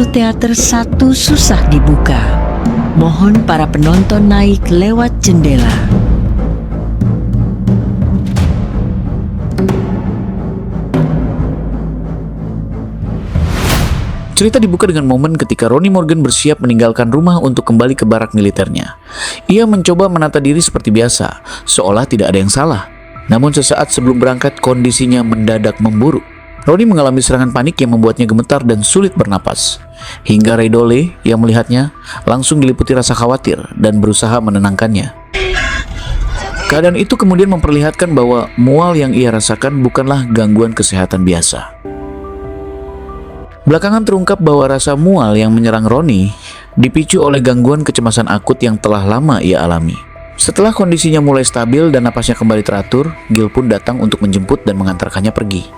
pintu teater satu susah dibuka. Mohon para penonton naik lewat jendela. Cerita dibuka dengan momen ketika Ronnie Morgan bersiap meninggalkan rumah untuk kembali ke barak militernya. Ia mencoba menata diri seperti biasa, seolah tidak ada yang salah. Namun sesaat sebelum berangkat, kondisinya mendadak memburuk. Ronnie mengalami serangan panik yang membuatnya gemetar dan sulit bernapas. Hingga Ray Dole yang melihatnya langsung diliputi rasa khawatir dan berusaha menenangkannya. Keadaan itu kemudian memperlihatkan bahwa mual yang ia rasakan bukanlah gangguan kesehatan biasa. Belakangan terungkap bahwa rasa mual yang menyerang Ronnie dipicu oleh gangguan kecemasan akut yang telah lama ia alami. Setelah kondisinya mulai stabil dan napasnya kembali teratur, Gil pun datang untuk menjemput dan mengantarkannya pergi.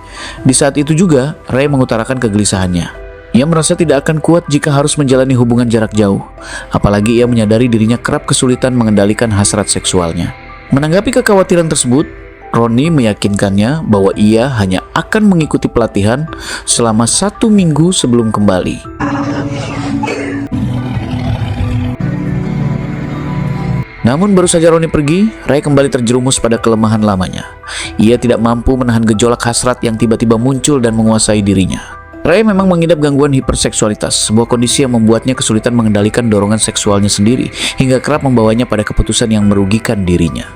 Di saat itu juga, Ray mengutarakan kegelisahannya. Ia merasa tidak akan kuat jika harus menjalani hubungan jarak jauh, apalagi ia menyadari dirinya kerap kesulitan mengendalikan hasrat seksualnya. Menanggapi kekhawatiran tersebut, Ronnie meyakinkannya bahwa ia hanya akan mengikuti pelatihan selama 1 minggu sebelum kembali. Namun baru saja Ronnie pergi, Ray kembali terjerumus pada kelemahan lamanya. Ia tidak mampu menahan gejolak hasrat yang tiba-tiba muncul dan menguasai dirinya. Ray memang mengidap gangguan hiperseksualitas, sebuah kondisi yang membuatnya kesulitan mengendalikan dorongan seksualnya sendiri, hingga kerap membawanya pada keputusan yang merugikan dirinya.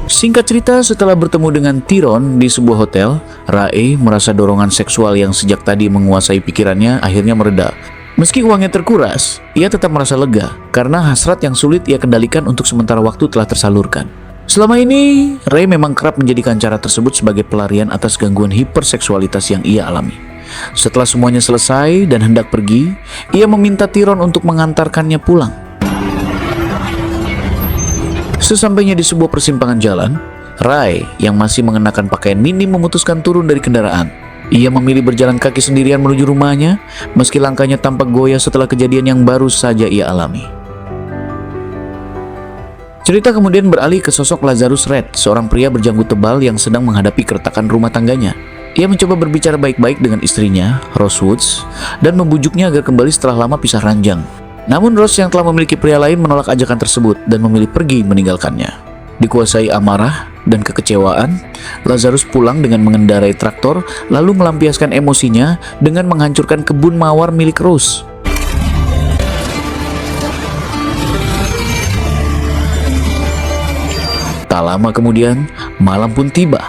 Singkat cerita, setelah bertemu dengan Tyrone di sebuah hotel, Ray merasa dorongan seksual yang sejak tadi menguasai pikirannya akhirnya mereda. Meski uangnya terkuras, ia tetap merasa lega karena hasrat yang sulit ia kendalikan untuk sementara waktu telah tersalurkan. Selama ini, Ray memang kerap menjadikan cara tersebut sebagai pelarian atas gangguan hiperseksualitas yang ia alami. Setelah semuanya selesai dan hendak pergi, ia meminta Tyrone untuk mengantarkannya pulang. Sesampainya di sebuah persimpangan jalan, Ray yang masih mengenakan pakaian minim memutuskan turun dari kendaraan. Ia memilih berjalan kaki sendirian menuju rumahnya, meski langkahnya tampak goyah setelah kejadian yang baru saja ia alami. Cerita kemudian beralih ke sosok Lazarus Red, seorang pria berjanggut tebal yang sedang menghadapi keretakan rumah tangganya. Ia mencoba berbicara baik-baik dengan istrinya, Rose Woods, dan membujuknya agar kembali setelah lama pisah ranjang. Namun Rose yang telah memiliki pria lain menolak ajakan tersebut dan memilih pergi meninggalkannya. Dikuasai amarah dan kekecewaan, Lazarus pulang dengan mengendarai traktor lalu melampiaskan emosinya dengan menghancurkan kebun mawar milik Rose. Tak lama kemudian, malam pun tiba.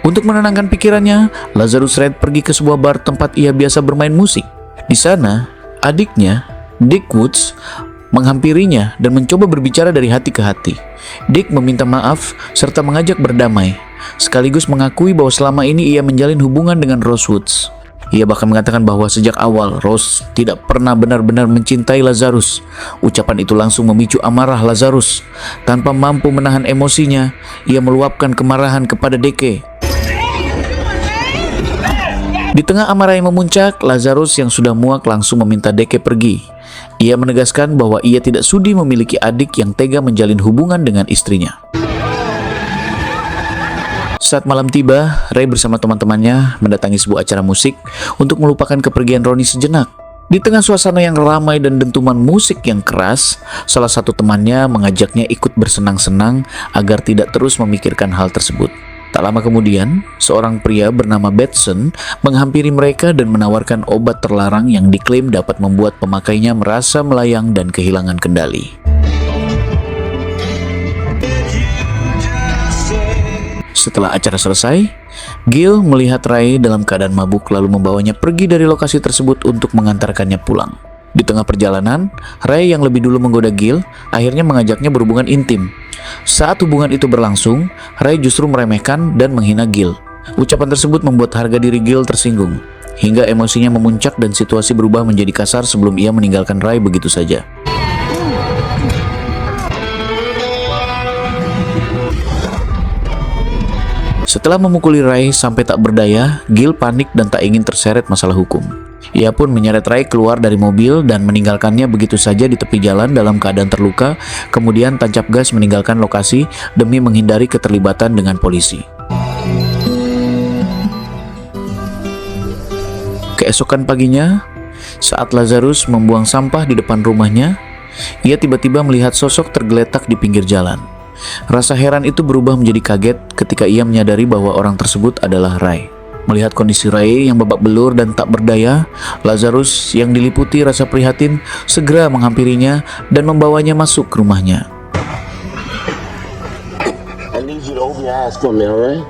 Untuk menenangkan pikirannya, Lazarus Red pergi ke sebuah bar tempat ia biasa bermain musik. Di sana, adiknya, Dick Woods, menghampirinya dan mencoba berbicara dari hati ke hati. Dick meminta maaf serta mengajak berdamai, sekaligus mengakui bahwa selama ini ia menjalin hubungan dengan Rose Woods. Ia bahkan mengatakan bahwa sejak awal Rose tidak pernah benar-benar mencintai Lazarus. Ucapan itu langsung memicu amarah Lazarus. Tanpa mampu menahan emosinya, ia meluapkan kemarahan kepada Deke. Di tengah amarah yang memuncak, Lazarus yang sudah muak langsung meminta Deke pergi. Ia menegaskan bahwa ia tidak sudi memiliki adik yang tega menjalin hubungan dengan istrinya. Saat malam tiba, Ray bersama teman-temannya mendatangi sebuah acara musik untuk melupakan kepergian Ronnie sejenak. Di tengah suasana yang ramai dan dentuman musik yang keras, salah satu temannya mengajaknya ikut bersenang-senang agar tidak terus memikirkan hal tersebut. Tak lama kemudian, seorang pria bernama Batson menghampiri mereka dan menawarkan obat terlarang yang diklaim dapat membuat pemakainya merasa melayang dan kehilangan kendali. Setelah acara selesai, Gil melihat Ray dalam keadaan mabuk lalu membawanya pergi dari lokasi tersebut untuk mengantarkannya pulang. Di tengah perjalanan, Ray yang lebih dulu menggoda Gil akhirnya mengajaknya berhubungan intim. Saat hubungan itu berlangsung, Ray justru meremehkan dan menghina Gil. Ucapan tersebut membuat harga diri Gil tersinggung, hingga emosinya memuncak dan situasi berubah menjadi kasar sebelum ia meninggalkan Ray begitu saja. Setelah memukuli Ray sampai tak berdaya, Gil panik dan tak ingin terseret masalah hukum. Ia pun menyeret Ray keluar dari mobil dan meninggalkannya begitu saja di tepi jalan dalam keadaan terluka, kemudian tancap gas meninggalkan lokasi demi menghindari keterlibatan dengan polisi. Keesokan paginya, saat Lazarus membuang sampah di depan rumahnya, ia tiba-tiba melihat sosok tergeletak di pinggir jalan. Rasa heran itu berubah menjadi kaget ketika ia menyadari bahwa orang tersebut adalah Ray. Melihat kondisi Ray yang babak belur dan tak berdaya, Lazarus yang diliputi rasa prihatin segera menghampirinya dan membawanya masuk ke rumahnya. I need you to open your eyes for me, alright?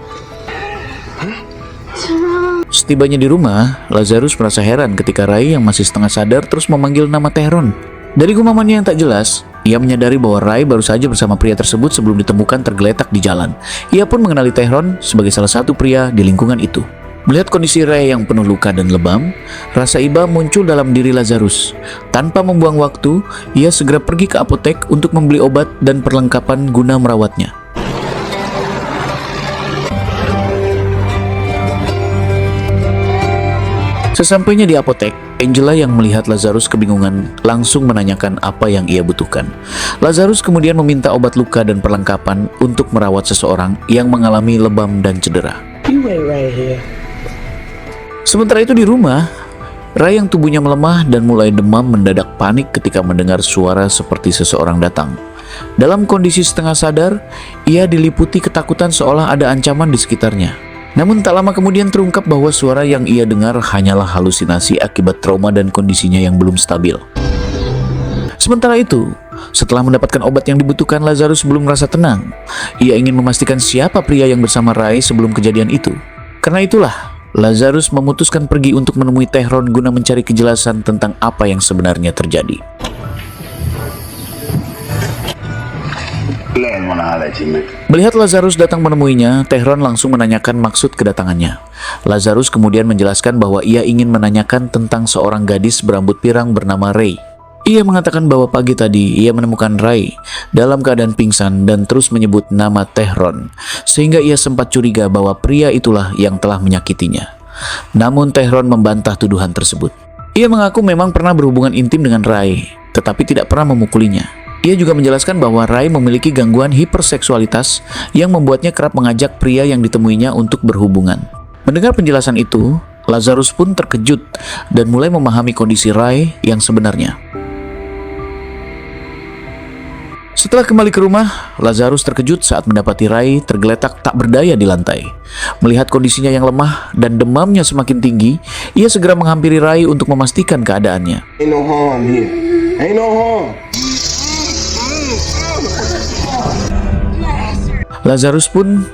Setibanya di rumah, Lazarus merasa heran ketika Ray yang masih setengah sadar terus memanggil nama Tehron. Dari gumamannya yang tak jelas, ia menyadari bahwa Ray baru saja bersama pria tersebut sebelum ditemukan tergeletak di jalan. Ia pun mengenali Tehron sebagai salah satu pria di lingkungan itu. Melihat kondisi Ray yang penuh luka dan lebam, rasa iba muncul dalam diri Lazarus. Tanpa membuang waktu, ia segera pergi ke apotek untuk membeli obat dan perlengkapan guna merawatnya. Sesampainya di apotek, Angela yang melihat Lazarus kebingungan langsung menanyakan apa yang ia butuhkan. Lazarus kemudian meminta obat luka dan perlengkapan untuk merawat seseorang yang mengalami lebam dan cedera. Sementara itu di rumah, Ray yang tubuhnya melemah dan mulai demam mendadak panik ketika mendengar suara seperti seseorang datang. Dalam kondisi setengah sadar, ia diliputi ketakutan seolah ada ancaman di sekitarnya. Namun tak lama kemudian terungkap bahwa suara yang ia dengar hanyalah halusinasi akibat trauma dan kondisinya yang belum stabil. Sementara itu, setelah mendapatkan obat yang dibutuhkan, Lazarus belum merasa tenang. Ia ingin memastikan siapa pria yang bersama Ray sebelum kejadian itu. Karena itulah, Lazarus memutuskan pergi untuk menemui Tehron guna mencari kejelasan tentang apa yang sebenarnya terjadi. Melihat Lazarus datang menemuinya, Tehron langsung menanyakan maksud kedatangannya. Lazarus kemudian menjelaskan bahwa ia ingin menanyakan tentang seorang gadis berambut pirang bernama Ray. Ia mengatakan bahwa pagi tadi ia menemukan Ray dalam keadaan pingsan dan terus menyebut nama Tehron, sehingga ia sempat curiga bahwa pria itulah yang telah menyakitinya. Namun Tehron membantah tuduhan tersebut. Ia mengaku memang pernah berhubungan intim dengan Ray, tetapi tidak pernah memukulinya. Ia juga menjelaskan bahwa Ray memiliki gangguan hiperseksualitas yang membuatnya kerap mengajak pria yang ditemuinya untuk berhubungan. Mendengar penjelasan itu, Lazarus pun terkejut dan mulai memahami kondisi Ray yang sebenarnya. Setelah kembali ke rumah, Lazarus terkejut saat mendapati Ray tergeletak tak berdaya di lantai. Melihat kondisinya yang lemah dan demamnya semakin tinggi, ia segera menghampiri Ray untuk memastikan keadaannya. Ain't no harm here. Ain't no harm. Lazarus pun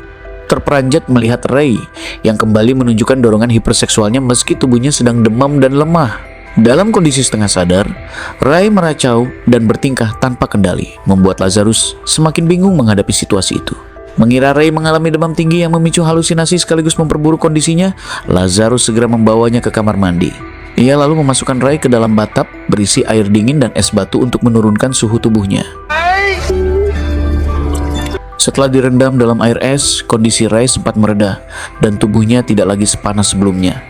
terperanjat melihat Ray yang kembali menunjukkan dorongan hiperseksualnya meski tubuhnya sedang demam dan lemah. Dalam kondisi setengah sadar, Ray meracau dan bertingkah tanpa kendali, membuat Lazarus semakin bingung menghadapi situasi itu. Mengira Ray mengalami demam tinggi yang memicu halusinasi sekaligus memperburuk kondisinya, Lazarus segera membawanya ke kamar mandi. Ia lalu memasukkan Ray ke dalam bathtub berisi air dingin dan es batu untuk menurunkan suhu tubuhnya. Setelah direndam dalam air es, kondisi Ray sempat mereda dan tubuhnya tidak lagi sepanas sebelumnya.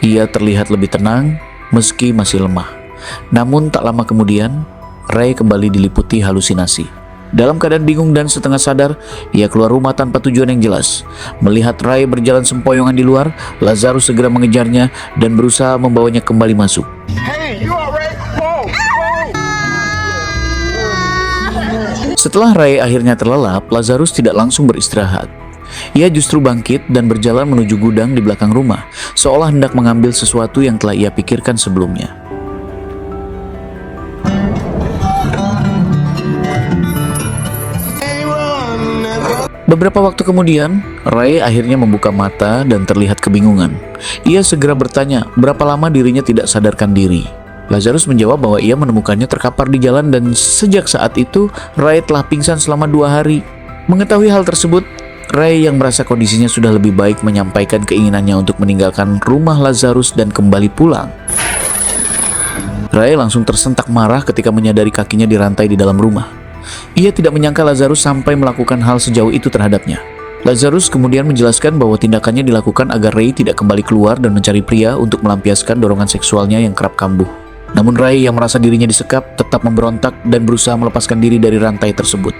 Ia terlihat lebih tenang meski masih lemah. Namun tak lama kemudian, Ray kembali diliputi halusinasi. Dalam keadaan bingung dan setengah sadar, ia keluar rumah tanpa tujuan yang jelas. Melihat Ray berjalan sempoyongan di luar, Lazarus segera mengejarnya dan berusaha membawanya kembali masuk. Hey, you alright? Whoa, whoa. Setelah Ray akhirnya terlelap, Lazarus tidak langsung beristirahat. Ia justru bangkit dan berjalan menuju gudang di belakang rumah, seolah hendak mengambil sesuatu yang telah ia pikirkan sebelumnya. Beberapa waktu kemudian, Ray akhirnya membuka mata dan terlihat kebingungan. Ia segera bertanya berapa lama dirinya tidak sadarkan diri. Lazarus menjawab bahwa ia menemukannya terkapar di jalan dan sejak saat itu Ray telah pingsan selama 2 hari. Mengetahui hal tersebut, Ray yang merasa kondisinya sudah lebih baik menyampaikan keinginannya untuk meninggalkan rumah Lazarus dan kembali pulang. Ray langsung tersentak marah ketika menyadari kakinya dirantai di dalam rumah. Ia tidak menyangka Lazarus sampai melakukan hal sejauh itu terhadapnya. Lazarus kemudian menjelaskan bahwa tindakannya dilakukan agar Ray tidak kembali keluar dan mencari pria untuk melampiaskan dorongan seksualnya yang kerap kambuh. Namun Ray yang merasa dirinya disekap tetap memberontak dan berusaha melepaskan diri dari rantai tersebut.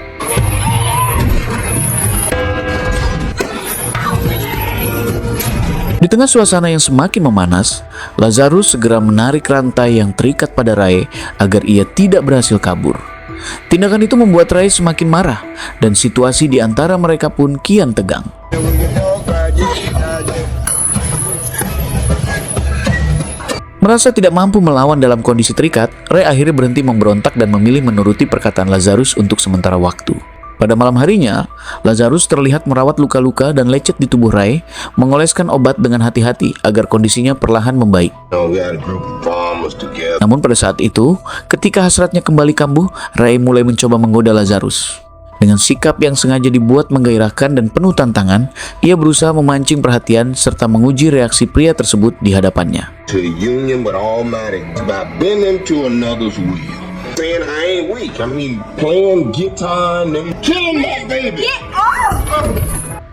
Di Di tengah suasana yang semakin memanas, Lazarus segera menarik rantai yang terikat pada Ray agar ia tidak berhasil kabur. Tindakan itu membuat Ray semakin marah dan situasi di antara mereka pun kian tegang. Merasa tidak mampu melawan dalam kondisi terikat, Ray akhirnya berhenti memberontak dan memilih menuruti perkataan Lazarus untuk sementara waktu. Pada malam harinya, Lazarus terlihat merawat luka-luka dan lecet di tubuh Ray, mengoleskan obat dengan hati-hati agar kondisinya perlahan membaik. Namun pada saat itu, ketika hasratnya kembali kambuh, Ray mulai mencoba menggoda Lazarus. Dengan sikap yang sengaja dibuat menggairahkan dan penuh tantangan, ia berusaha memancing perhatian serta menguji reaksi pria tersebut di hadapannya. To the union, but automatic by bending to another's will. Saying I ain't weak. I mean, playing guitar and killing my baby.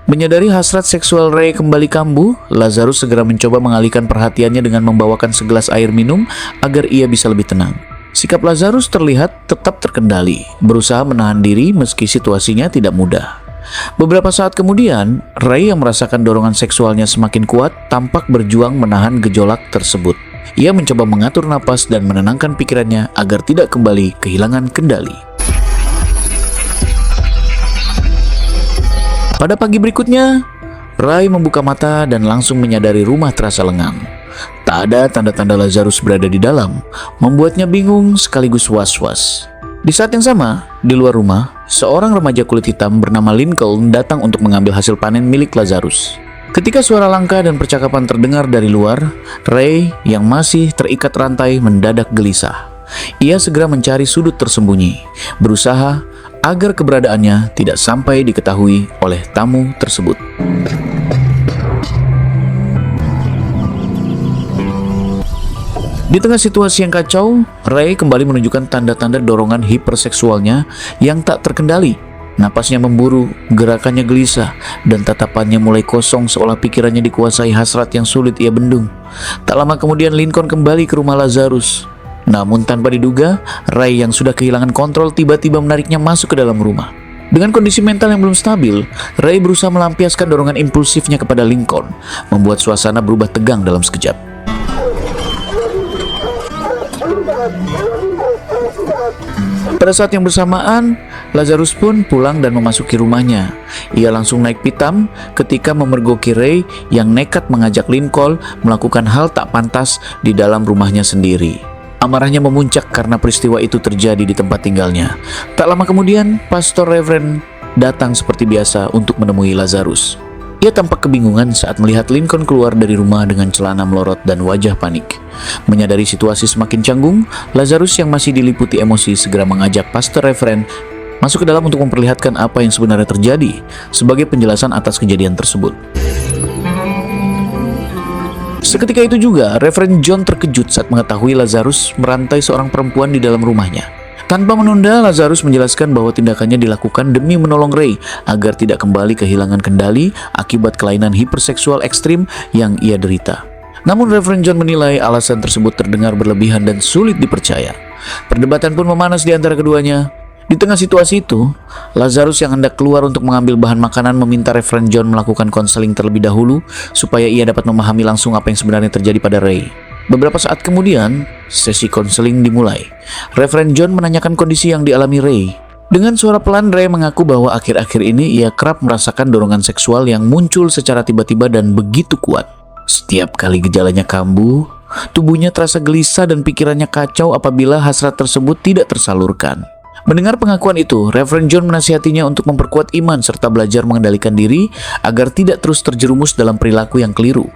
Menyadari hasrat seksual Ray kembali kambuh, Lazarus segera mencoba mengalihkan perhatiannya dengan membawakan segelas air minum agar ia bisa lebih tenang. Sikap Lazarus terlihat tetap terkendali, berusaha menahan diri meski situasinya tidak mudah. Beberapa saat kemudian, Ray yang merasakan dorongan seksualnya semakin kuat tampak berjuang menahan gejolak tersebut. Ia mencoba mengatur napas dan menenangkan pikirannya agar tidak kembali kehilangan kendali. Pada pagi berikutnya, Ray membuka mata dan langsung menyadari rumah terasa lengang. Tak ada tanda-tanda Lazarus berada di dalam, membuatnya bingung sekaligus was-was. Di saat yang sama, di luar rumah, seorang remaja kulit hitam bernama Lincoln datang untuk mengambil hasil panen milik Lazarus. Ketika suara langkah dan percakapan terdengar dari luar, Ray yang masih terikat rantai mendadak gelisah. Ia segera mencari sudut tersembunyi, berusaha agar keberadaannya tidak sampai diketahui oleh tamu tersebut. Di tengah situasi yang kacau, Ray kembali menunjukkan tanda-tanda dorongan hiperseksualnya yang tak terkendali. Napasnya memburu, gerakannya gelisah, dan tatapannya mulai kosong seolah pikirannya dikuasai hasrat yang sulit ia bendung. Tak lama kemudian Lincoln kembali ke rumah Lazarus. Namun tanpa diduga, Ray yang sudah kehilangan kontrol tiba-tiba menariknya masuk ke dalam rumah. Dengan kondisi mental yang belum stabil, Ray berusaha melampiaskan dorongan impulsifnya kepada Lincoln, membuat suasana berubah tegang dalam sekejap. Pada saat yang bersamaan, Lazarus pun pulang dan memasuki rumahnya. Ia langsung naik pitam ketika memergoki Ray yang nekat mengajak Lincoln melakukan hal tak pantas di dalam rumahnya sendiri. Amarahnya memuncak karena peristiwa itu terjadi di tempat tinggalnya. Tak lama kemudian, Pastor Reverend datang seperti biasa untuk menemui Lazarus. Ia tampak kebingungan saat melihat Lincoln keluar dari rumah dengan celana melorot dan wajah panik. Menyadari situasi semakin canggung, Lazarus yang masih diliputi emosi segera mengajak Pastor Reverend masuk ke dalam untuk memperlihatkan apa yang sebenarnya terjadi sebagai penjelasan atas kejadian tersebut. Seketika itu juga, Reverend John terkejut saat mengetahui Lazarus merantai seorang perempuan di dalam rumahnya. Tanpa menunda, Lazarus menjelaskan bahwa tindakannya dilakukan demi menolong Ray agar tidak kembali kehilangan kendali akibat kelainan hiperseksual ekstrim yang ia derita. Namun Reverend John menilai alasan tersebut terdengar berlebihan dan sulit dipercaya. Perdebatan pun memanas di antara keduanya. Di tengah situasi itu, Lazarus yang hendak keluar untuk mengambil bahan makanan meminta Reverend John melakukan konseling terlebih dahulu supaya ia dapat memahami langsung apa yang sebenarnya terjadi pada Ray. Beberapa saat kemudian, sesi konseling dimulai. Reverend John menanyakan kondisi yang dialami Ray. Dengan suara pelan, Ray mengaku bahwa akhir-akhir ini ia kerap merasakan dorongan seksual yang muncul secara tiba-tiba dan begitu kuat. Setiap kali gejalanya kambuh, tubuhnya terasa gelisah dan pikirannya kacau apabila hasrat tersebut tidak tersalurkan. Mendengar pengakuan itu, Reverend John menasihatinya untuk memperkuat iman serta belajar mengendalikan diri agar tidak terus terjerumus dalam perilaku yang keliru.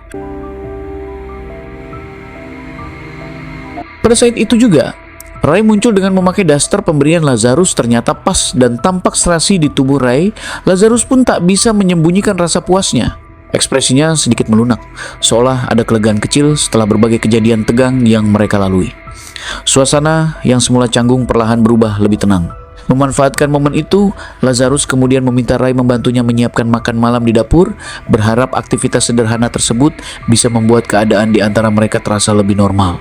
Pada saat itu juga, Ray muncul dengan memakai daster pemberian Lazarus ternyata pas dan tampak serasi di tubuh Ray. Lazarus pun tak bisa menyembunyikan rasa puasnya. Ekspresinya sedikit melunak, seolah ada kelegaan kecil setelah berbagai kejadian tegang yang mereka lalui. Suasana yang semula canggung perlahan berubah lebih tenang. Memanfaatkan momen itu, Lazarus kemudian meminta Ray membantunya menyiapkan makan malam di dapur, berharap aktivitas sederhana tersebut bisa membuat keadaan di antara mereka terasa lebih normal.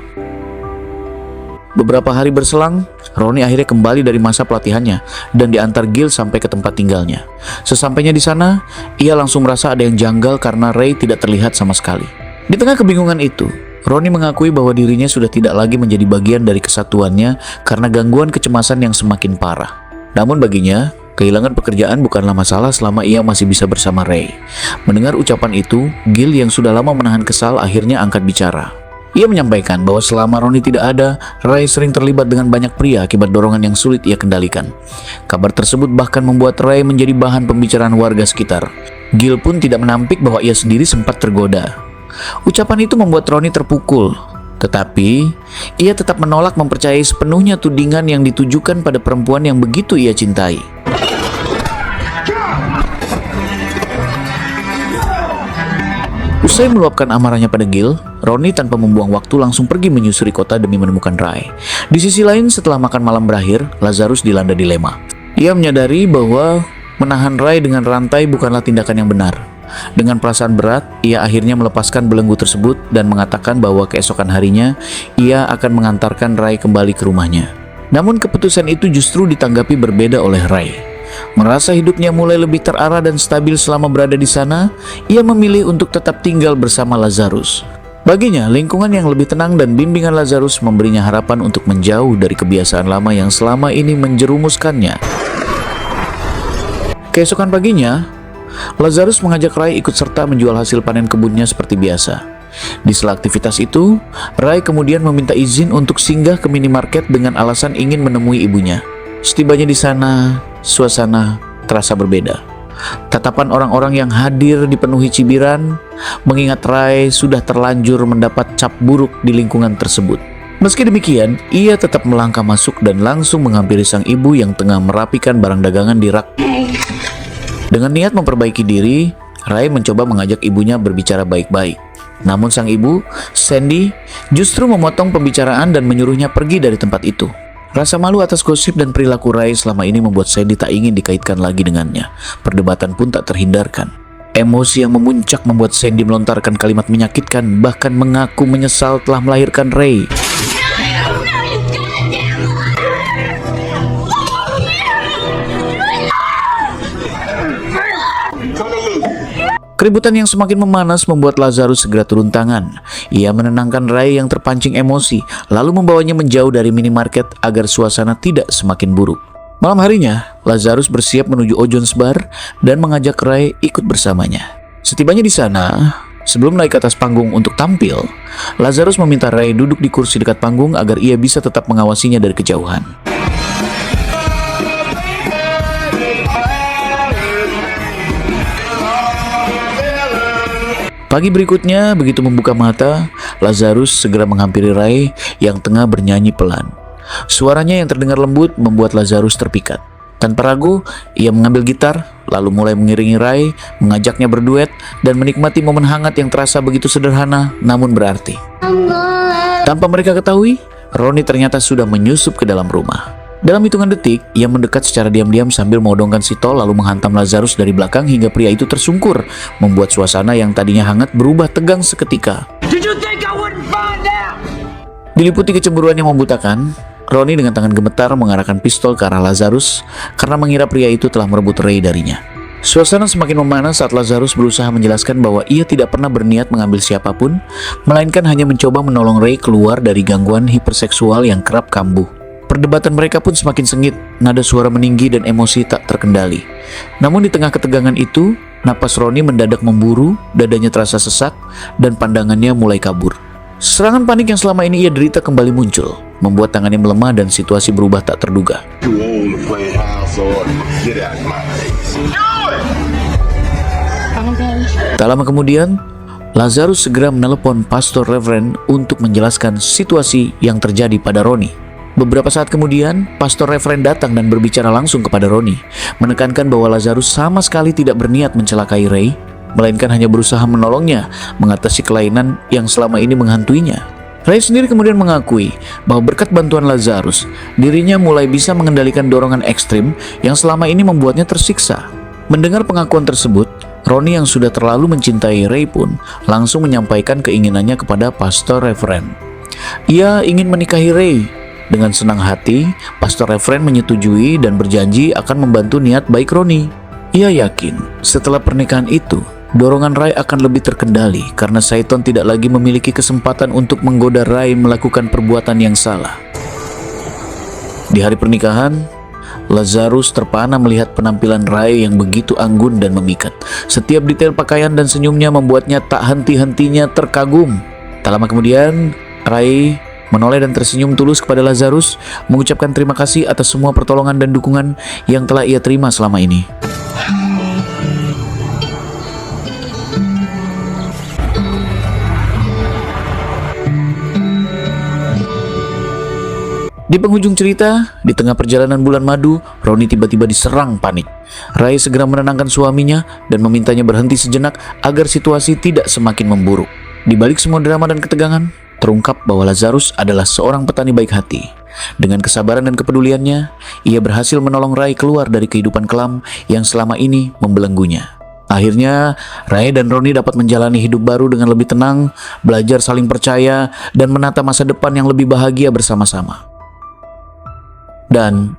Beberapa hari berselang, Ronnie akhirnya kembali dari masa pelatihannya dan diantar Gil sampai ke tempat tinggalnya. Sesampainya di sana, ia langsung merasa ada yang janggal karena Ray tidak terlihat sama sekali. Di tengah kebingungan itu, Ronnie mengakui bahwa dirinya sudah tidak lagi menjadi bagian dari kesatuannya karena gangguan kecemasan yang semakin parah. Namun baginya, kehilangan pekerjaan bukanlah masalah selama ia masih bisa bersama Ray. Mendengar ucapan itu, Gil yang sudah lama menahan kesal akhirnya angkat bicara. Ia menyampaikan bahwa selama Ronnie tidak ada, Ray sering terlibat dengan banyak pria akibat dorongan yang sulit ia kendalikan. Kabar tersebut bahkan membuat Ray menjadi bahan pembicaraan warga sekitar. Gil pun tidak menampik bahwa ia sendiri sempat tergoda. Ucapan itu membuat Ronnie terpukul. Tetapi, ia tetap menolak mempercayai sepenuhnya tudingan yang ditujukan pada perempuan yang begitu ia cintai. Usai meluapkan amarahnya pada Gil, Ronnie tanpa membuang waktu langsung pergi menyusuri kota demi menemukan Ray. Di sisi lain, setelah makan malam berakhir, Lazarus dilanda dilema. Ia menyadari bahwa menahan Ray dengan rantai bukanlah tindakan yang benar. Dengan perasaan berat, ia akhirnya melepaskan belenggu tersebut dan mengatakan bahwa keesokan harinya, ia akan mengantarkan Ray kembali ke rumahnya. Namun keputusan itu justru ditanggapi berbeda oleh Ray. Merasa hidupnya mulai lebih terarah dan stabil selama berada di sana, ia memilih untuk tetap tinggal bersama Lazarus. Baginya, lingkungan yang lebih tenang dan bimbingan Lazarus memberinya harapan untuk menjauh dari kebiasaan lama yang selama ini menjerumuskannya. Keesokan paginya, Lazarus mengajak Ray ikut serta menjual hasil panen kebunnya seperti biasa. Di sela aktivitas itu, Ray kemudian meminta izin untuk singgah ke minimarket dengan alasan ingin menemui ibunya. Setibanya di sana, suasana terasa berbeda. Tatapan orang-orang yang hadir dipenuhi cibiran, mengingat Ray sudah terlanjur mendapat cap buruk di lingkungan tersebut. Meski demikian, ia tetap melangkah masuk dan langsung menghampiri sang ibu yang tengah merapikan barang dagangan di rak. Dengan niat memperbaiki diri, Ray mencoba mengajak ibunya berbicara baik-baik. Namun sang ibu, Sandy, justru memotong pembicaraan dan menyuruhnya pergi dari tempat itu. Rasa malu atas gosip dan perilaku Ray selama ini membuat Sandy tak ingin dikaitkan lagi dengannya. Perdebatan pun tak terhindarkan. Emosi yang memuncak membuat Sandy melontarkan kalimat menyakitkan, bahkan mengaku menyesal telah melahirkan Ray. Keributan yang semakin memanas membuat Lazarus segera turun tangan. Ia menenangkan Ray yang terpancing emosi, lalu membawanya menjauh dari minimarket agar suasana tidak semakin buruk. Malam harinya, Lazarus bersiap menuju Ojon's Bar dan mengajak Ray ikut bersamanya. Setibanya di sana, sebelum naik ke atas panggung untuk tampil, Lazarus meminta Ray duduk di kursi dekat panggung agar ia bisa tetap mengawasinya dari kejauhan. Pagi berikutnya, begitu membuka mata, Lazarus segera menghampiri Ray yang tengah bernyanyi pelan. Suaranya yang terdengar lembut membuat Lazarus terpikat. Tanpa ragu, ia mengambil gitar, lalu mulai mengiringi Ray, mengajaknya berduet, dan menikmati momen hangat yang terasa begitu sederhana, namun berarti. Tanpa mereka ketahui, Ronnie ternyata sudah menyusup ke dalam rumah. Dalam hitungan detik, ia mendekat secara diam-diam sambil menodongkan sitol lalu menghantam Lazarus dari belakang hingga pria itu tersungkur, membuat suasana yang tadinya hangat berubah tegang seketika. Diliputi kecemburuan yang membutakan, Ronnie dengan tangan gemetar mengarahkan pistol ke arah Lazarus karena mengira pria itu telah merebut Ray darinya. Suasana semakin memanas saat Lazarus berusaha menjelaskan bahwa ia tidak pernah berniat mengambil siapapun, melainkan hanya mencoba menolong Ray keluar dari gangguan hiperseksual yang kerap kambuh. Perdebatan mereka pun semakin sengit, nada suara meninggi dan emosi tak terkendali. Namun di tengah ketegangan itu, napas Ronnie mendadak memburu, dadanya terasa sesak, dan pandangannya mulai kabur. Serangan panik yang selama ini ia derita kembali muncul, membuat tangannya melemah dan situasi berubah tak terduga. Tak lama kemudian, Lazarus segera menelepon Pastor Reverend untuk menjelaskan situasi yang terjadi pada Ronnie. Beberapa saat kemudian, Pastor Reverend datang dan berbicara langsung kepada Ronnie, menekankan bahwa Lazarus sama sekali tidak berniat mencelakai Ray, melainkan hanya berusaha menolongnya mengatasi kelainan yang selama ini menghantuinya. Ray sendiri kemudian mengakui bahwa berkat bantuan Lazarus, dirinya mulai bisa mengendalikan dorongan ekstrim yang selama ini membuatnya tersiksa. Mendengar pengakuan tersebut, Ronnie yang sudah terlalu mencintai Ray pun langsung menyampaikan keinginannya kepada Pastor Reverend. Ia ingin menikahi Ray. Dengan senang hati, Pastor Reverend menyetujui dan berjanji akan membantu niat baik Ronnie. Ia yakin setelah pernikahan itu, dorongan Rai akan lebih terkendali karena Saiton tidak lagi memiliki kesempatan untuk menggoda Rai melakukan perbuatan yang salah. Di hari pernikahan, Lazarus terpana melihat penampilan Rai yang begitu anggun dan memikat. Setiap detail pakaian dan senyumnya membuatnya tak henti-hentinya terkagum. Tak lama kemudian, Rai menoleh dan tersenyum tulus kepada Lazarus, mengucapkan terima kasih atas semua pertolongan dan dukungan yang telah ia terima selama ini. Di penghujung cerita, di tengah perjalanan bulan madu, Roni tiba-tiba diserang panik. Rai segera menenangkan suaminya dan memintanya berhenti sejenak agar situasi tidak semakin memburuk. Di balik semua drama dan ketegangan, terungkap bahwa Lazarus adalah seorang petani baik hati. Dengan kesabaran dan kepeduliannya, ia berhasil menolong Rai keluar dari kehidupan kelam yang selama ini membelenggunya. Akhirnya, Rai dan Roni dapat menjalani hidup baru dengan lebih tenang, belajar saling percaya, dan menata masa depan yang lebih bahagia bersama-sama. Dan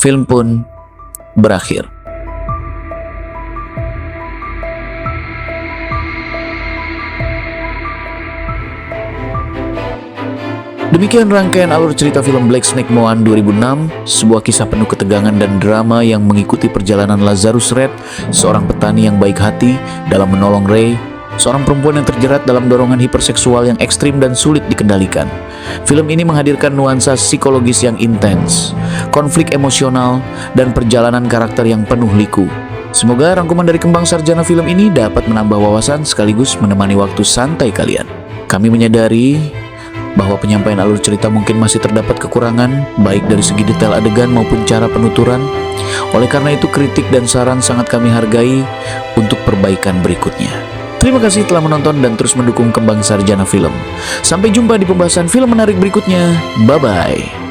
film pun berakhir. Demikian rangkaian alur cerita film Black Snake Moan 2006, sebuah kisah penuh ketegangan dan drama yang mengikuti perjalanan Lazarus Red, seorang petani yang baik hati dalam menolong Ray, seorang perempuan yang terjerat dalam dorongan hiperseksual yang ekstrim dan sulit dikendalikan. Film ini menghadirkan nuansa psikologis yang intens, konflik emosional, dan perjalanan karakter yang penuh liku. Semoga rangkuman dari Kembang Sarjana film ini dapat menambah wawasan sekaligus menemani waktu santai kalian. Kami menyadari bahwa penyampaian alur cerita mungkin masih terdapat kekurangan, baik dari segi detail adegan maupun cara penuturan. Oleh karena itu, kritik dan saran sangat kami hargai untuk perbaikan berikutnya. Terima kasih telah menonton dan terus mendukung Kembang Sarjana Film. Sampai jumpa di pembahasan film menarik berikutnya. Bye-bye.